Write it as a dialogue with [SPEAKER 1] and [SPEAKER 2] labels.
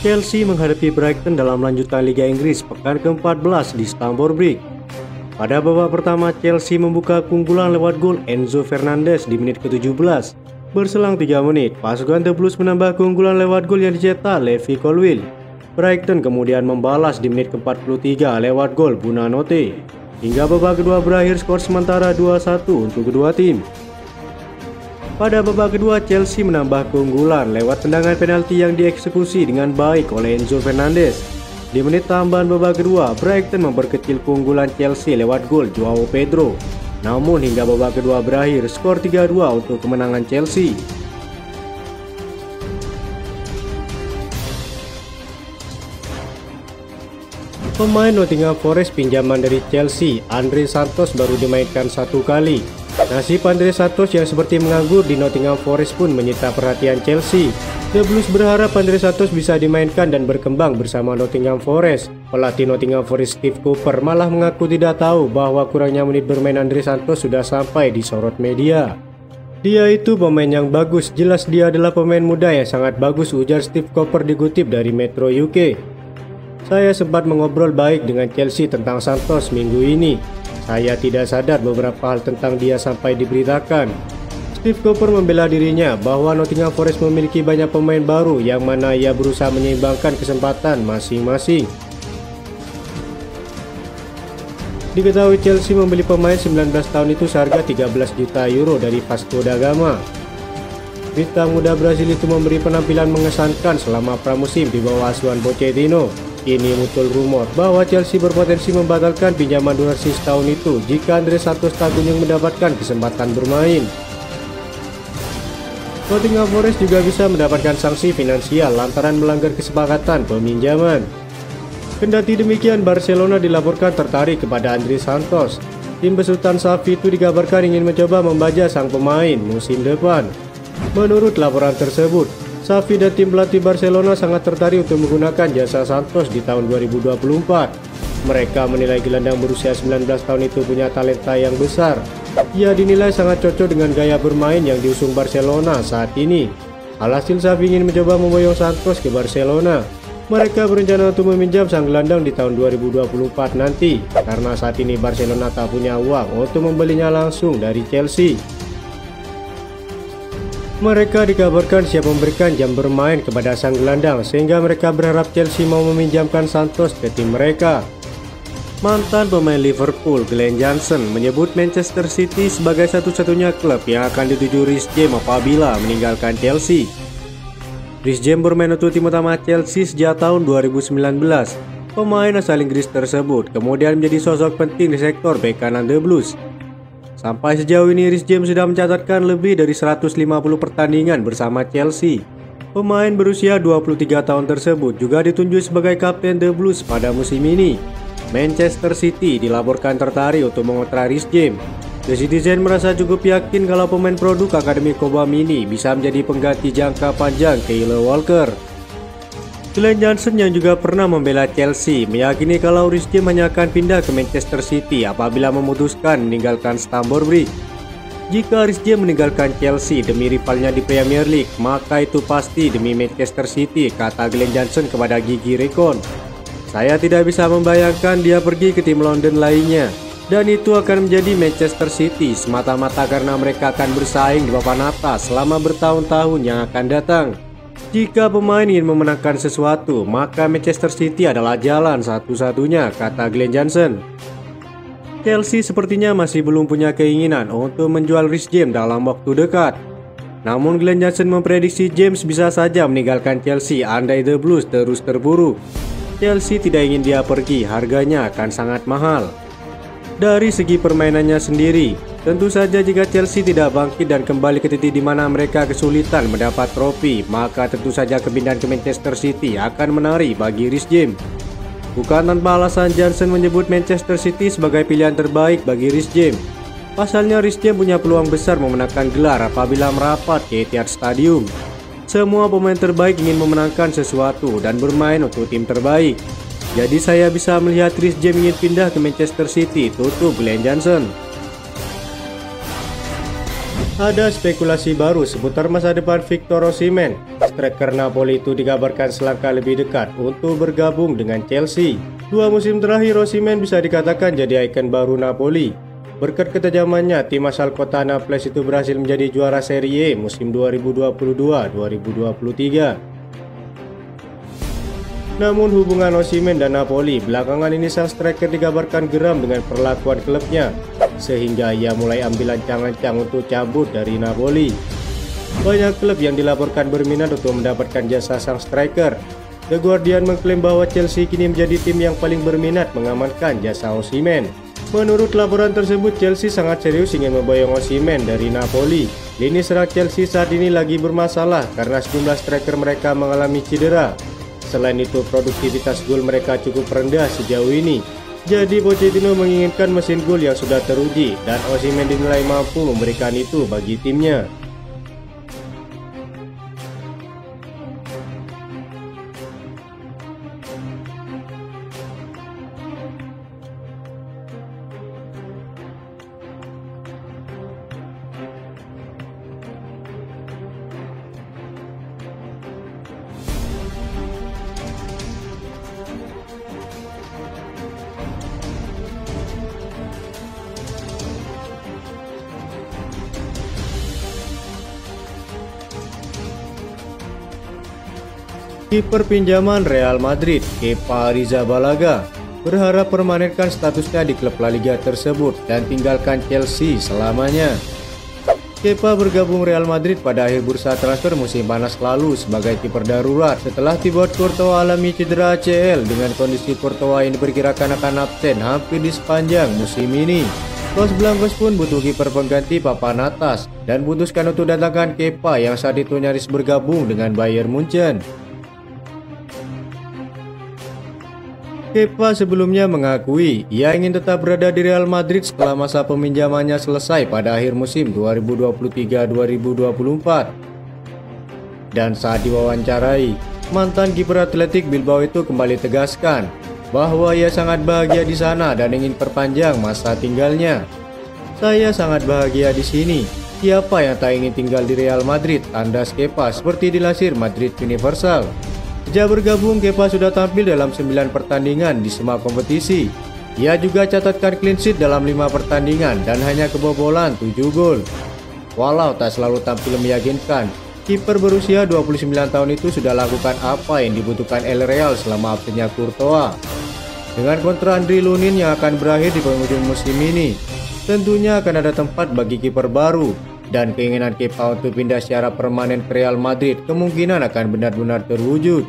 [SPEAKER 1] Chelsea menghadapi Brighton dalam lanjutan Liga Inggris pekan ke-14 di Stamford Bridge. Pada babak pertama, Chelsea membuka keunggulan lewat gol Enzo Fernandez di menit ke-17. Berselang 3 menit, pasukan The Blues menambah keunggulan lewat gol yang dicetak Levi Colwill. Brighton kemudian membalas di menit ke-43 lewat gol Buonanotte. Hingga babak kedua berakhir skor sementara 2-1 untuk kedua tim. Pada babak kedua, Chelsea menambah keunggulan lewat tendangan penalti yang dieksekusi dengan baik oleh Enzo Fernandez. Di menit tambahan babak kedua, Brighton memperkecil keunggulan Chelsea lewat gol Joao Pedro. Namun hingga babak kedua berakhir, skor 3-2 untuk kemenangan Chelsea. Pemain Nottingham Forest pinjaman dari Chelsea, Andre Santos baru dimainkan 1 kali. Nasib Andre Santos yang seperti menganggur di Nottingham Forest pun menyita perhatian Chelsea. The Blues berharap Andre Santos bisa dimainkan dan berkembang bersama Nottingham Forest. Pelatih Nottingham Forest Steve Cooper malah mengaku tidak tahu bahwa kurangnya menit bermain Andre Santos sudah sampai disorot media. Dia itu pemain yang bagus, jelas dia adalah pemain muda yang sangat bagus, ujar Steve Cooper dikutip dari Metro UK. Saya sempat mengobrol baik dengan Chelsea tentang Santos minggu ini. Saya tidak sadar beberapa hal tentang dia sampai diberitakan. Steve Cooper membela dirinya bahwa Nottingham Forest memiliki banyak pemain baru yang mana ia berusaha menyeimbangkan kesempatan masing-masing. Diketahui Chelsea membeli pemain 19 tahun itu seharga 13 juta euro dari Vasco da Gama. Bintang muda Brazil itu memberi penampilan mengesankan selama pramusim di bawah asuhan Pochettino. Kini muncul rumor bahwa Chelsea berpotensi membatalkan pinjaman durasi setahun itu jika Andre Santos tak kunjung mendapatkan kesempatan bermain. Nottingham Forest juga bisa mendapatkan sanksi finansial lantaran melanggar kesepakatan peminjaman. Kendati demikian, Barcelona dilaporkan tertarik kepada Andre Santos. Tim besutan Xavi itu dikabarkan ingin mencoba membajak sang pemain musim depan. Menurut laporan tersebut, Xavi dan tim pelatih Barcelona sangat tertarik untuk menggunakan jasa Santos di tahun 2024. Mereka menilai gelandang berusia 19 tahun itu punya talenta yang besar. Ia dinilai sangat cocok dengan gaya bermain yang diusung Barcelona saat ini. Alhasil Xavi ingin mencoba memboyong Santos ke Barcelona. Mereka berencana untuk meminjam sang gelandang di tahun 2024 nanti, karena saat ini Barcelona tak punya uang untuk membelinya langsung dari Chelsea. Mereka dikabarkan siap memberikan jam bermain kepada sang gelandang sehingga mereka berharap Chelsea mau meminjamkan Santos ke tim mereka. Mantan pemain Liverpool Glenn Johnson menyebut Manchester City sebagai satu-satunya klub yang akan dituju Reece James apabila meninggalkan Chelsea. Reece James bermain untuk tim utama Chelsea sejak tahun 2019. Pemain asal Inggris tersebut kemudian menjadi sosok penting di sektor bek kanan The Blues. Sampai sejauh ini Reece James sudah mencatatkan lebih dari 150 pertandingan bersama Chelsea. Pemain berusia 23 tahun tersebut juga ditunjuk sebagai kapten The Blues pada musim ini. Manchester City dilaporkan tertarik untuk mengontrak Reece James. The Citizen merasa cukup yakin kalau pemain produk Akademi Cobham ini bisa menjadi pengganti jangka panjang Kyle Walker. Glenn Johnson yang juga pernah membela Chelsea meyakini kalau Reece James hanya akan pindah ke Manchester City apabila memutuskan meninggalkan Stamford Bridge. Jika Reece James meninggalkan Chelsea demi rivalnya di Premier League, maka itu pasti demi Manchester City, kata Glenn Johnson kepada Gigi Recon. Saya tidak bisa membayangkan dia pergi ke tim London lainnya, dan itu akan menjadi Manchester City semata-mata karena mereka akan bersaing di papan atas selama bertahun-tahun yang akan datang. Jika pemain ingin memenangkan sesuatu, maka Manchester City adalah jalan satu-satunya, kata Glenn Johnson. Chelsea sepertinya masih belum punya keinginan untuk menjual Reece James dalam waktu dekat. Namun Glenn Johnson memprediksi James bisa saja meninggalkan Chelsea andai The Blues terus terpuruk. Chelsea tidak ingin dia pergi, harganya akan sangat mahal. Dari segi permainannya sendiri, tentu saja jika Chelsea tidak bangkit dan kembali ke titik di mana mereka kesulitan mendapat trofi, maka tentu saja kepindahan ke Manchester City akan menarik bagi Reece James. Bukan tanpa alasan Johnson menyebut Manchester City sebagai pilihan terbaik bagi Reece James. Pasalnya Reece James punya peluang besar memenangkan gelar apabila merapat ke Etihad Stadium. Semua pemain terbaik ingin memenangkan sesuatu dan bermain untuk tim terbaik. Jadi saya bisa melihat Reece James ingin pindah ke Manchester City, tutup Glenn Johnson. Ada spekulasi baru seputar masa depan Victor Osimhen. Striker Napoli itu dikabarkan selangkah lebih dekat untuk bergabung dengan Chelsea. 2 musim terakhir Osimhen bisa dikatakan jadi ikon baru Napoli. Berkat ketajamannya, tim asal kota Naples itu berhasil menjadi juara Serie A musim 2022-2023. Namun hubungan Osimhen dan Napoli belakangan ini, sang striker dikabarkan geram dengan perlakuan klubnya, sehingga ia mulai ambil ancang-ancang untuk cabut dari Napoli. Banyak klub yang dilaporkan berminat untuk mendapatkan jasa sang striker. The Guardian mengklaim bahwa Chelsea kini menjadi tim yang paling berminat mengamankan jasa Osimhen. Menurut laporan tersebut, Chelsea sangat serius ingin memboyong Osimhen dari Napoli. Lini serang Chelsea saat ini lagi bermasalah karena sejumlah striker mereka mengalami cedera. Selain itu, produktivitas gol mereka cukup rendah sejauh ini. Jadi Pochettino menginginkan mesin gol yang sudah teruji, dan Osimhen dinilai mampu memberikan itu bagi timnya. Kiper pinjaman Real Madrid, Kepa Arrizabalaga, berharap permanenkan statusnya di klub La Liga tersebut dan tinggalkan Chelsea selamanya. Kepa bergabung Real Madrid pada akhir bursa transfer musim panas lalu sebagai kiper darurat setelah Thibaut Courtois alami cedera ACL. Dengan kondisi Courtois yang diperkirakan akan absen hampir di sepanjang musim ini, Los Blancos pun butuh kiper pengganti papan atas dan putuskan untuk datangkan Kepa yang saat itu nyaris bergabung dengan Bayern Munchen. Kepa sebelumnya mengakui ia ingin tetap berada di Real Madrid setelah masa peminjamannya selesai pada akhir musim 2023-2024. Dan saat diwawancarai, mantan kiper Athletic Bilbao itu kembali tegaskan bahwa ia sangat bahagia di sana dan ingin perpanjang masa tinggalnya. "Saya sangat bahagia di sini. Siapa yang tak ingin tinggal di Real Madrid?" tandas Kepa, seperti dilansir Madrid Universal. Sejak bergabung, Kepa sudah tampil dalam 9 pertandingan di semua kompetisi. Ia juga catatkan clean sheet dalam 5 pertandingan dan hanya kebobolan 7 gol. Walau tak selalu tampil meyakinkan, kiper berusia 29 tahun itu sudah lakukan apa yang dibutuhkan El Real selama absennya Courtois. Dengan kontrak Andriy Lunin yang akan berakhir di penghujung musim ini, tentunya akan ada tempat bagi kiper baru. Dan keinginan Kepa untuk pindah secara permanen ke Real Madrid kemungkinan akan benar-benar terwujud.